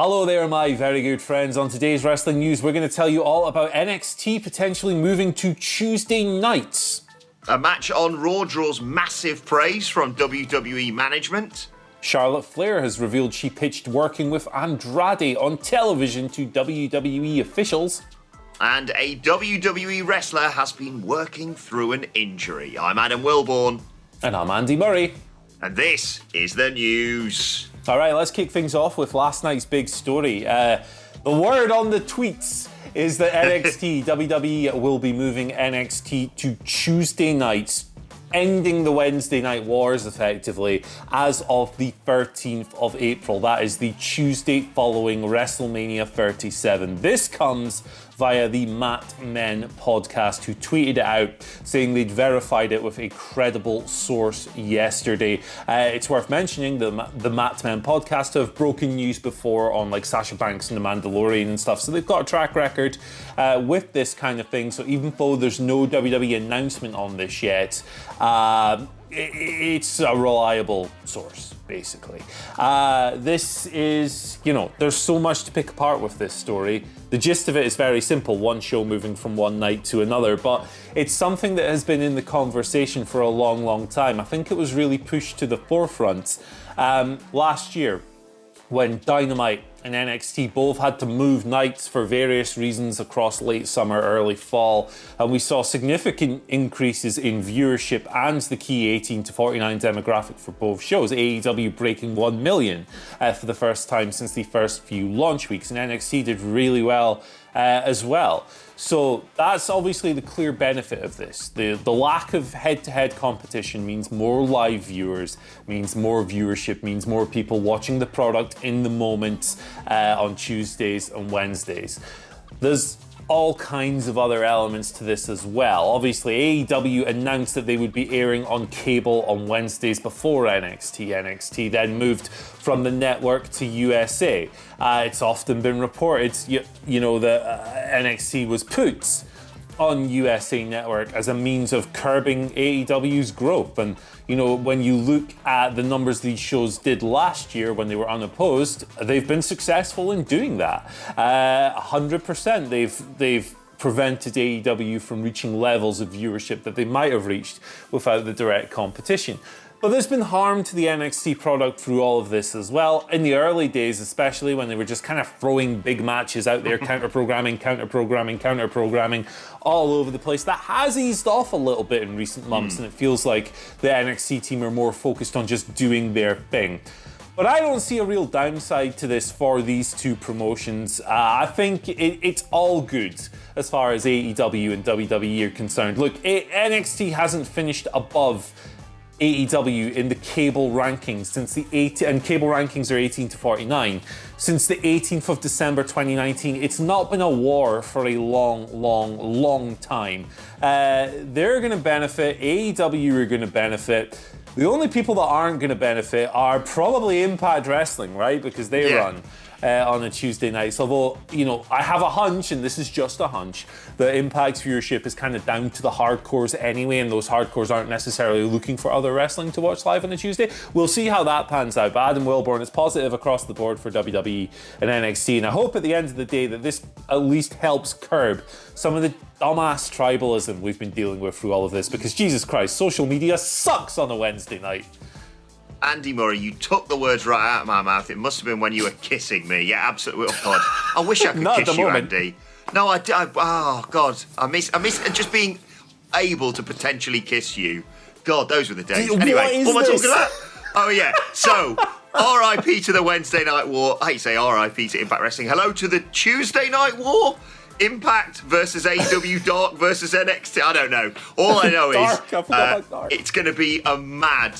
Hello there, my very good friends. On today's wrestling news, we're going to tell you all about NXT potentially moving to Tuesday nights. A match on Raw draws massive praise from WWE management. Charlotte Flair has revealed she pitched working with Andrade on television to WWE officials. And a WWE wrestler has been working through an injury. I'm Adam Wilborn. And I'm Andy Murray. And this is the news. All right, let's kick things off with last night's big story. The word on the tweets is that NXT, WWE will be moving NXT to Tuesday nights, ending the Wednesday Night Wars effectively as of the 13th of April. That is the Tuesday following WrestleMania 37. This comes via the Mat Men podcast, who tweeted it out saying they'd verified it with a credible source yesterday. It's worth mentioning the Mat Men podcast have broken news before on like Sasha Banks and The Mandalorian and stuff, so they've got a track record with this kind of thing. So even though there's no WWE announcement on this yet, it's a reliable source, basically. This is, there's so much to pick apart with this story. The gist of it is very simple, one show moving from one night to another, but it's something that has been in the conversation for a long, long time. I think it was really pushed to the forefront last year when Dynamite and NXT both had to move nights for various reasons across late summer, early fall, and we saw significant increases in viewership and the key 18 to 49 demographic for both shows. AEW breaking 1 million for the first time since the first few launch weeks, and NXT did really well as well. So that's obviously the clear benefit of this. The lack of head-to-head competition means more live viewers, means more viewership, means more people watching the product in the moment on Tuesdays and Wednesdays. There's all kinds of other elements to this as well. Obviously, AEW announced that they would be airing on cable on Wednesdays before NXT. NXT then moved from the network to USA. It's often been reported, that NXT was put on USA Network as a means of curbing AEW's growth. And, when you look at the numbers these shows did last year when they were unopposed, they've been successful in doing that. 100%. They've prevented AEW from reaching levels of viewership that they might have reached without the direct competition. But there's been harm to the NXT product through all of this as well. In the early days, especially when they were just kind of throwing big matches out there, counter-programming all over the place. That has eased off a little bit in recent months, and it feels like the NXT team are more focused on just doing their thing. But I don't see a real downside to this for these two promotions. I think it's all good as far as AEW and WWE are concerned. Look, NXT hasn't finished above AEW in the cable rankings and cable rankings are 18 to 49. Since the 18th of December 2019, it's not been a war for a long time. They're going to benefit, AEW are going to benefit. The only people that aren't going to benefit are probably Impact Wrestling, right? Because they run on a Tuesday night. Although, I have a hunch, and this is just a hunch, that Impact's viewership is kind of down to the hardcores anyway, and those hardcores aren't necessarily looking for other wrestling to watch live on a Tuesday. We'll see how that pans out. But Adam Wilborn is positive across the board for WWE and NXT, and I hope at the end of the day that this at least helps curb some of the dumbass tribalism we've been dealing with through all of this, because Jesus Christ, social media sucks on a Wednesday night. Andy Murray, you took the words right out of my mouth. It must have been when you were kissing me. Yeah, absolutely. Oh, God. I wish I could kiss you, moment. Andy. No, oh, God. I miss just being able to potentially kiss you. God, those were the days. Anyway, what am I talking about? Oh, yeah. So, RIP to the Wednesday Night War. I hate to say RIP to Impact Wrestling. Hello to the Tuesday Night War. Impact versus AEW, Dark versus NXT. I don't know. All I know is it's going to be a mad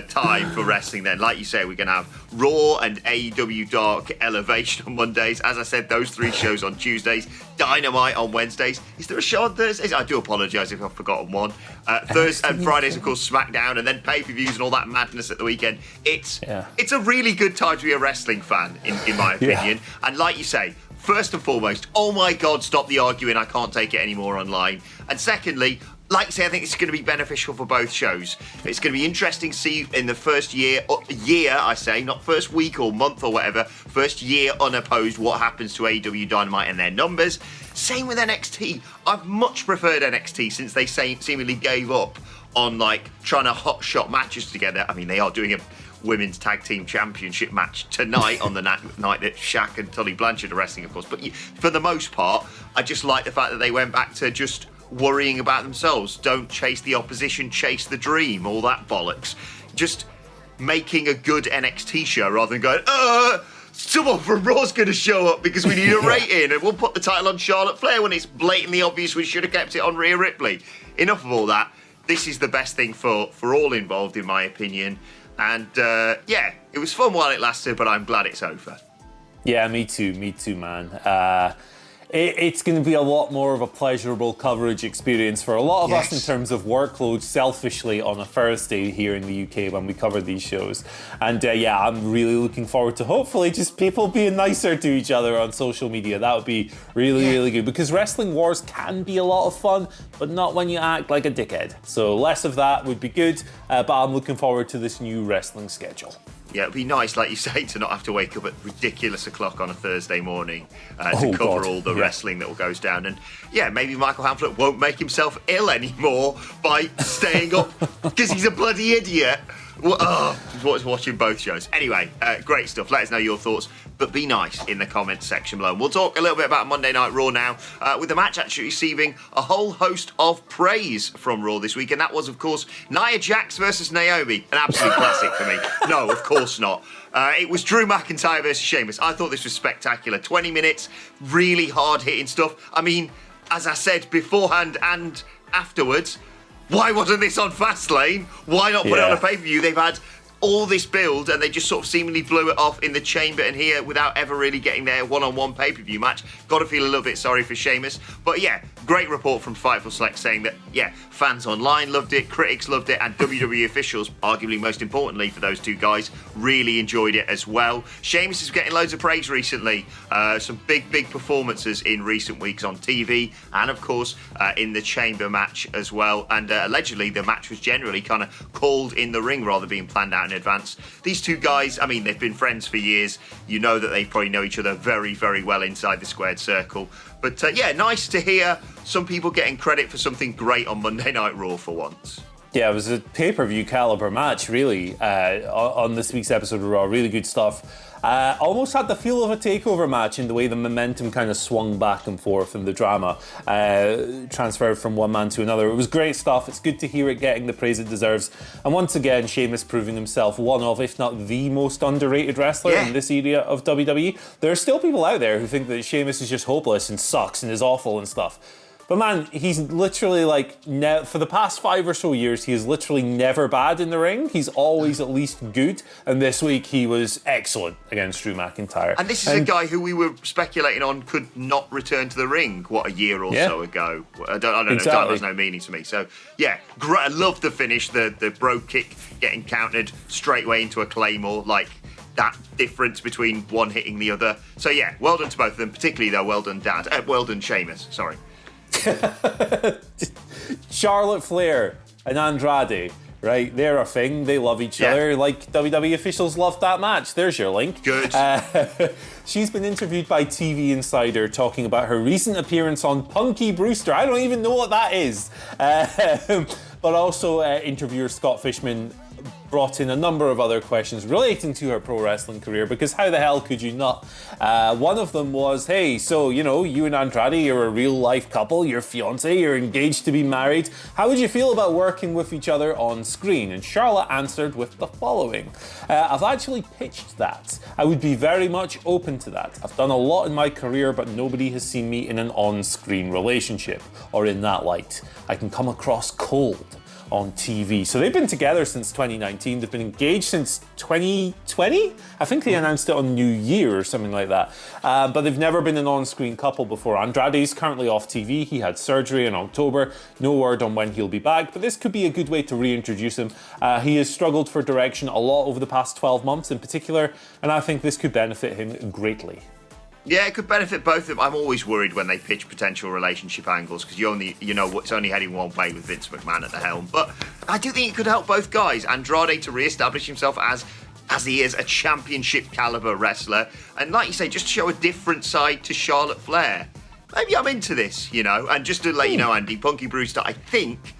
time for wrestling then. Like you say, we're going to have Raw and AEW Dark Elevation on Mondays. As I said, those three shows on Tuesdays. Dynamite on Wednesdays. Is there a show on Thursdays? I do apologise if I've forgotten one. Thursdays and Fridays, of course, SmackDown, and then pay-per-views and all that madness at the weekend. It's a really good time to be a wrestling fan, in my opinion. Yeah. And like you say, first and foremost, oh my God, stop the arguing, I can't take it anymore online. And secondly, like I say, I think it's going to be beneficial for both shows. It's going to be interesting to see in the first year, I say, not first week or month or whatever, first year unopposed, what happens to AEW Dynamite and their numbers. Same with NXT. I've much preferred NXT since they seemingly gave up on like trying to hot shot matches together. I mean, they are doing a Women's Tag Team Championship match tonight on the night that Shaq and Tully Blanchard are wrestling, of course. But for the most part, I just like the fact that they went back to just worrying about themselves. Don't chase the opposition, chase the dream, all that bollocks. Just making a good NXT show rather than going, someone from Raw's going to show up because we need a rating and we'll put the title on Charlotte Flair when it's blatantly obvious we should have kept it on Rhea Ripley. Enough of all that. This is the best thing for all involved, in my opinion. And it was fun while it lasted, but I'm glad it's over. Yeah, me too, man. It's going to be a lot more of a pleasurable coverage experience for a lot of us in terms of workload, selfishly, on a Thursday here in the UK when we cover these shows. And I'm really looking forward to hopefully just people being nicer to each other on social media. That would be really good, because wrestling wars can be a lot of fun, but not when you act like a dickhead. So less of that would be good, but I'm looking forward to this new wrestling schedule. Yeah, it'd be nice, like you say, to not have to wake up at ridiculous o'clock on a Thursday morning to cover all the wrestling that goes down. And maybe Michael Hamflett won't make himself ill anymore by staying up because he's a bloody idiot. Watching both shows. Anyway, great stuff. Let us know your thoughts, but be nice in the comments section below. And we'll talk a little bit about Monday Night Raw now, with the match actually receiving a whole host of praise from Raw this week, and that was, of course, Nia Jax versus Naomi. An absolute classic for me. No, of course not. It was Drew McIntyre versus Sheamus. I thought this was spectacular. 20 minutes, really hard-hitting stuff. I mean, as I said beforehand and afterwards, why wasn't this on Fastlane? Why not put it on a pay-per-view? They've had all this build and they just sort of seemingly blew it off in the chamber and here without ever really getting their one-on-one pay-per-view match. Got to feel a little bit sorry for Sheamus. But great report from Fightful Select saying that, fans online loved it, critics loved it, and WWE officials, arguably most importantly for those two guys, really enjoyed it as well. Sheamus is getting loads of praise recently. Some big performances in recent weeks on TV and, of course, in the chamber match as well. And allegedly, the match was generally kind of called in the ring rather than being planned out in advance. These two guys, I mean, they've been friends for years. You know that they probably know each other very, very well inside the squared circle. But nice to hear some people getting credit for something great on Monday Night Raw for once. Yeah, it was a pay-per-view caliber match, really, on this week's episode of Raw. Really good stuff. Almost had the feel of a takeover match in the way the momentum kind of swung back and forth and the drama transferred from one man to another. It was great stuff. It's good to hear it getting the praise it deserves. And once again, Sheamus proving himself one of, if not the most underrated wrestler in this area of WWE. There are still people out there who think that Sheamus is just hopeless and sucks and is awful and stuff. But man, he's literally for the past 5 or so years, he is literally never bad in the ring. He's always at least good. And this week he was excellent against Drew McIntyre. And this is a guy who we were speculating on could not return to the ring, a year or so ago. I don't know. That has no meaning to me. So, great. I love the finish, the brogue kick getting countered straight away into a Claymore, that difference between one hitting the other. So, well done to both of them, particularly though, well done, Dad. Well done, Sheamus. Sorry. Charlotte Flair and Andrade, right? They're a thing. They love each other like WWE officials loved that match. There's your link. Good. She's been interviewed by TV Insider talking about her recent appearance on Punky Brewster. I don't even know what that is. But also interviewer Scott Fishman brought in a number of other questions relating to her pro wrestling career, because how the hell could you not? One of them was, hey, so, you and Andrade, you're a real life couple, you're fiancé, you're engaged to be married. How would you feel about working with each other on screen? And Charlotte answered with the following. I've actually pitched that. I would be very much open to that. I've done a lot in my career, but nobody has seen me in an on-screen relationship or in that light. I can come across cold on TV. So they've been together since 2019. They've been engaged since 2020. I think they announced it on New Year or something like that. But they've never been an on-screen couple before. Andrade's currently off TV. He had surgery in October. No word on when he'll be back, but this could be a good way to reintroduce him. He has struggled for direction a lot over the past 12 months in particular, and I think this could benefit him greatly. Yeah, it could benefit both of them. I'm always worried when they pitch potential relationship angles because it's only heading one way with Vince McMahon at the helm. But I do think it could help both guys. Andrade to re-establish himself as he is a championship caliber wrestler, and like you say, just show a different side to Charlotte Flair. Maybe I'm into this, And just to let you know, Andy, Punky Brewster, I think,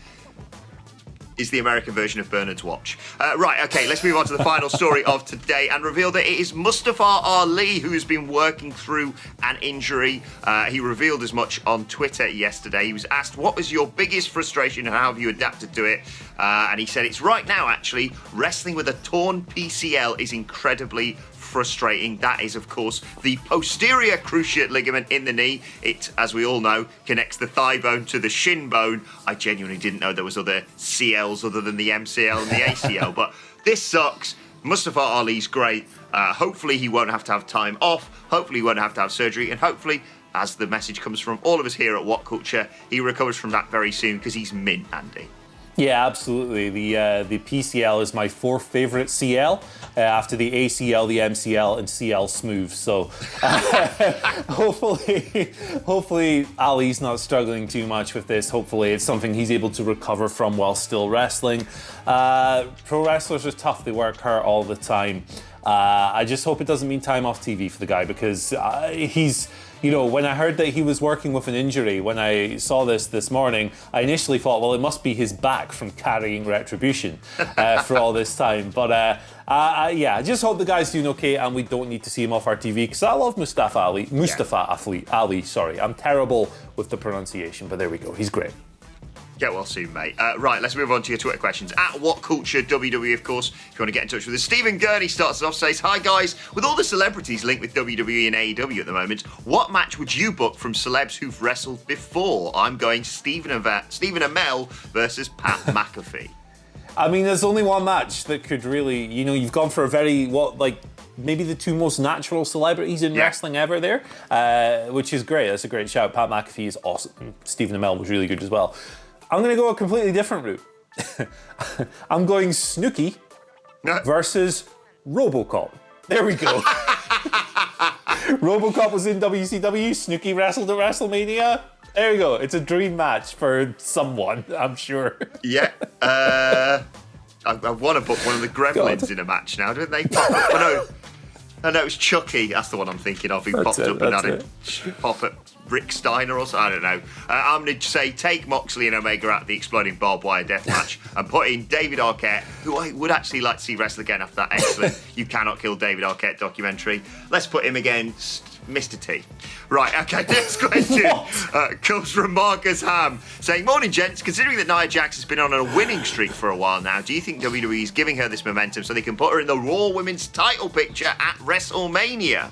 is the American version of Bernard's watch. Right, okay, let's move on to the final story of today and reveal that it is Mustafa Ali who has been working through an injury. He revealed as much on Twitter yesterday. He was asked, what was your biggest frustration and how have you adapted to it? And he said, it's right now, actually, wrestling with a torn PCL is incredibly frustrating. That is, of course, the posterior cruciate ligament in the knee. It, as we all know, connects the thigh bone to the shin bone. I genuinely didn't know there was other CLs other than the MCL and the ACL, but this sucks. Mustafa Ali's great. Hopefully he won't have to have time off. Hopefully he won't have to have surgery. And hopefully, as the message comes from all of us here at WhatCulture, he recovers from that very soon because he's mint, Andy. Yeah, absolutely. The PCL is my fourth favourite CL after the ACL, the MCL, and CL Smooth. So hopefully Ali's not struggling too much with this. Hopefully it's something he's able to recover from while still wrestling. Pro wrestlers are tough. They work hard all the time. I just hope it doesn't mean time off TV for the guy because he's... when I heard that he was working with an injury, when I saw this morning, I initially thought, well, it must be his back from carrying Retribution for all this time. But I just hope the guy's doing okay and we don't need to see him off our TV because I love Mustafa Ali. Sorry, I'm terrible with the pronunciation, but there we go. He's great. Get well soon, mate. Right, let's move on to your Twitter questions. At WhatCulture WWE, of course, if you want to get in touch with us. Stephen Gurney starts us off, says, hi guys, with all the celebrities linked with WWE and AEW at the moment, what match would you book from celebs who've wrestled before? I'm going Stephen Amell versus Pat McAfee. I mean, there's only one match that could really, you've gone for maybe the two most natural celebrities in wrestling ever there, which is great. That's a great shout. Pat McAfee is awesome. Stephen Amell was really good as well. I'm going to go a completely different route. I'm going Snooki versus RoboCop. There we go. RoboCop was in WCW. Snooki wrestled at WrestleMania. There we go. It's a dream match for someone, I'm sure. Yeah. I want to book one of the Gremlins in a match now, don't they? No, it was Chucky. That's the one I'm thinking of. Who popped up and had a pop at Rick Steiner or something. I don't know. I'm going to say take Moxley and Omega out of the exploding barbed wire death match and put in David Arquette, who I would actually like to see wrestle again after that excellent You Cannot Kill David Arquette documentary. Let's put him against Mr. T. Right, okay, next question comes from Marcus Ham, saying, morning gents, considering that Nia Jax has been on a winning streak for a while now, do you think WWE is giving her this momentum so they can put her in the Raw Women's title picture at WrestleMania?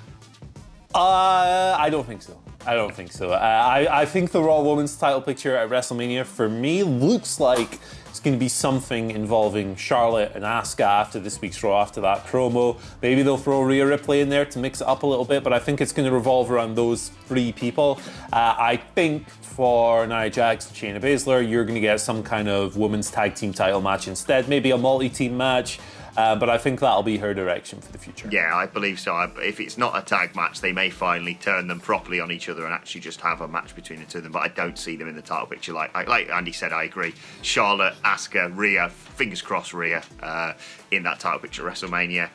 I don't think so. I think the Raw Women's title picture at WrestleMania, for me, looks like it's going to be something involving Charlotte and Asuka after this week's Raw, after that promo. Maybe they'll throw Rhea Ripley in there to mix it up a little bit, but I think it's going to revolve around those three people. I think for Nia Jax and Shayna Baszler, you're going to get some kind of women's tag team title match instead, maybe a multi-team match. But I think that'll be her direction for the future. Yeah, I believe so. If it's not a tag match, they may finally turn them properly on each other and actually just have a match between the two of them. But I don't see them in the title picture. Like Andy said, I agree. Charlotte, Asuka, Rhea, fingers crossed Rhea, in that title picture at WrestleMania.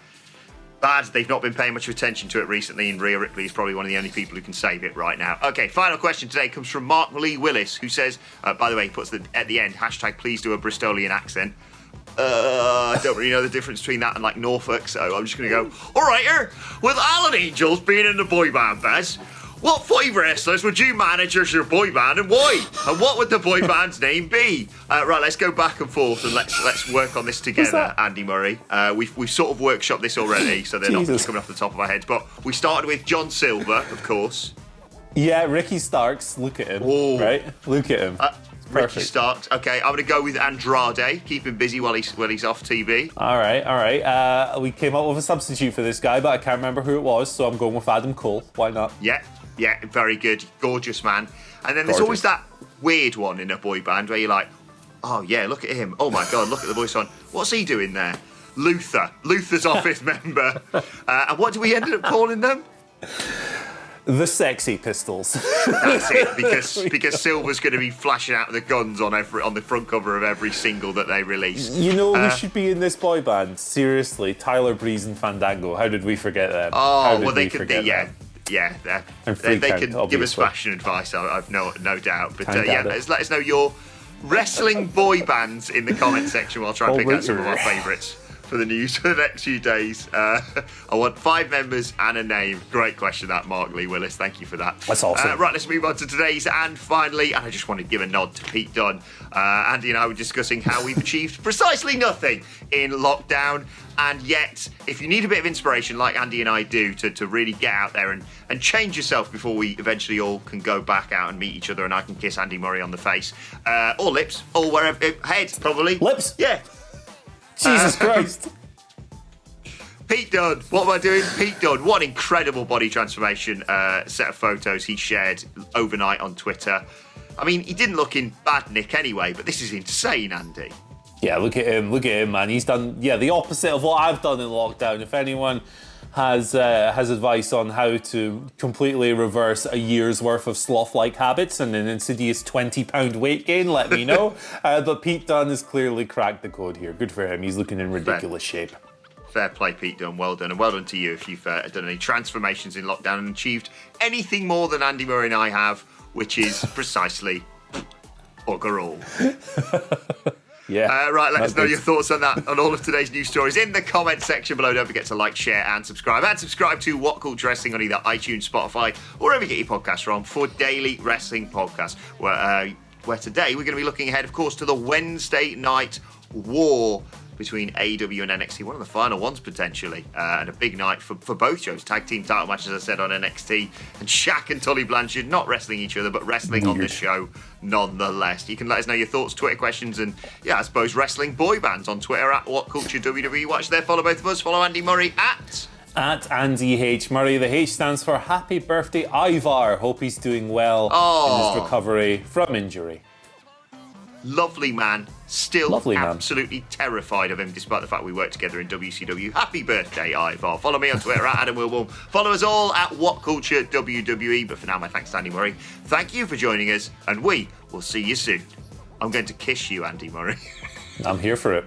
Bad, they've not been paying much attention to it recently, and Rhea Ripley is probably one of the only people who can save it right now. Okay, final question today comes from Mark Lee Willis, who says, by the way, he puts at the end, hashtag please do a Bristolian accent. I don't really know the difference between that and like Norfolk, so I'm just going to go, all right, with Alan Angels being in the boy band, Baz, what 5 wrestlers would you manage as your boy band and why? And what would the boy band's name be? Right, let's go back and forth and let's work on this together, Andy Murray. We've sort of workshopped this already, so they're not just coming off the top of our heads, but we started with John Silver, of course. Yeah, Ricky Starks, look at him, right? Look at him. Ricky Starks. Okay, I'm going to go with Andrade. Keep him busy while he's off TV. All right. We came up with a substitute for this guy, but I can't remember who it was, so I'm going with Adam Cole. Why not? Yeah, very good. Gorgeous man. And then there's always that weird one in a boy band where you're like, oh yeah, look at him. Oh my God, look at the voice on. What's he doing there? Luther's our 5th member. And what do we end up calling them? The Sexy Pistols. That's it, because Silver's going to be flashing out the guns on the front cover of every single that they release. You know who should be in this boy band? Seriously, Tyler Breeze and Fandango. How did we forget them? Oh, well, they could be, them? Yeah, And they Freak Out, can give us obviously. fashion advice, I've no doubt. But Fandango. let us know your wrestling boy bands in the comment section. I'll try and pick out some of our favourites for the news for the next few days. I want 5 members and a name. Great question, that, Mark Lee Willis. Thank you for that. That's awesome. Right, let's move on to today's. And finally, and I just want to give a nod to Pete Dunne. Andy and I were discussing how we've achieved precisely nothing in lockdown. And yet, if you need a bit of inspiration, like Andy and I do, to really get out there and change yourself before we eventually all can go back out and meet each other and I can kiss Andy Murray on the face, or lips, or wherever, head, probably. Lips? Yeah. Jesus Christ. Pete Dunne, what am I doing? Pete Dunne, what an incredible body transformation set of photos he shared overnight on Twitter. I mean, he didn't look in bad nick anyway, but this is insane, Andy. Yeah, look at him, man. He's done, the opposite of what I've done in lockdown. If anyone has advice on how to completely reverse a year's worth of sloth-like habits and an insidious 20-pound weight gain, let me know. But Pete Dunne has clearly cracked the code here. Good for him. He's looking in ridiculous shape. Fair play, Pete Dunne. Well done. And well done to you if you've done any transformations in lockdown and achieved anything more than Andy Murray and I have, which is precisely bugger all. Yeah. Right, let us know your thoughts on that, on all of today's news stories in the comment section below. Don't forget to like, share, and subscribe. And subscribe to What Culture Wrestling on either iTunes, Spotify, or wherever you get your podcasts from for daily wrestling podcasts. Where today we're going to be looking ahead, of course, to the Wednesday night war between AEW and NXT, one of the final ones potentially, and a big night for both shows. Tag team title match, as I said, on NXT, and Shaq and Tully Blanchard not wrestling each other, but wrestling on the show nonetheless. You can let us know your thoughts, Twitter questions, and I suppose wrestling boy bands on Twitter at WhatCultureWWE. Watch there, follow both of us, follow Andy Murray at Andy H. Murray. The H stands for Happy Birthday Ivar. Hope he's doing well in his recovery from injury. Lovely man. Still Lovely man. Absolutely terrified of him, despite the fact we work together in WCW. Happy birthday, Ivar. Follow me on Twitter at Adam Wilborn. Follow us all at WhatCultureWWE. But for now, my thanks to Andy Murray. Thank you for joining us, and we will see you soon. I'm going to kiss you, Andy Murray. I'm here for it.